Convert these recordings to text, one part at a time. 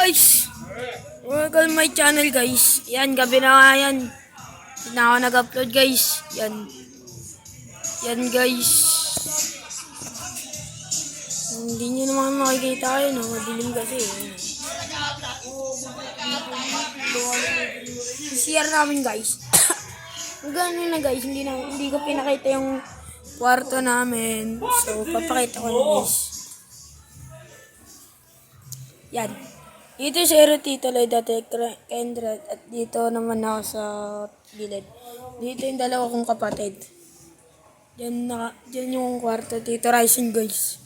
guys! Welcome my channel guys. Yan, gabi na nga yan. Hindi na ako nag-upload guys. Yan. Yan guys. Hindi nyo naman makikita kayo, no? Madilim kasi. CR namin guys. Ganun na guys. Hindi ko pinakita yung kwarto namin. So, papakita ko na guys. Yan. Dito si Tito Lloyd at Kendred. At dito naman ako sa gilid. Dito yung dalawa kong kapatid. Diyan yung kwarto. Tito Ryzen guys.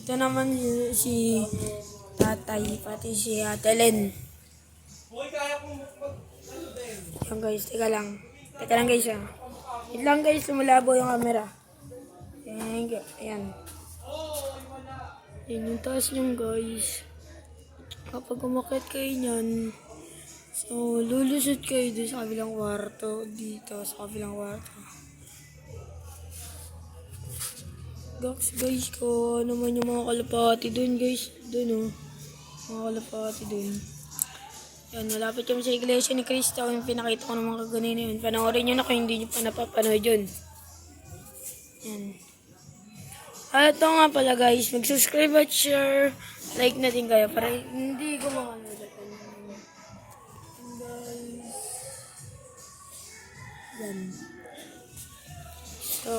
Ito naman si tatay. Pati si Ate Len. Yan guys. Teka lang. Teka lang guys. Wait lang guys. Lumulabo yung camera. Ayan. Yan yung taas niyong guys. Kapag umakit kayo niyan, so lulusot kayo doon sa kabilang kwarto, dito sa kabilang kwarto. Guys, ko naman yung mga kalapati doon guys, doon mga kalapati doon. Yan, malapit kami sa iglesia ni Cristo, yung pinakita ko ng mga kaganina yun. Panoorin nyo na kung hindi nyo pa napapanood yun. Yan. At ito nga pala guys, mag-subscribe at share, like natin kayo para hindi ko makalimutan. Guys. Yan. So,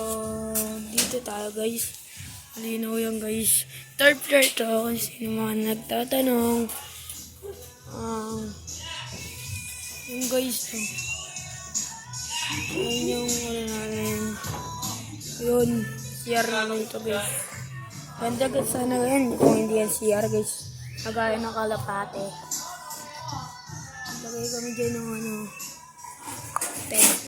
dito tayo guys. Malinaw yan guys. Third floor to, kung sino mga nagtatanong. Yung guys to. Yan yung namin. Yun. CR namin ito guys. Ganda guys sana yan kung hindi yan CR guys. Nagaya ng kalapate. Lagay kami dyan ng tent.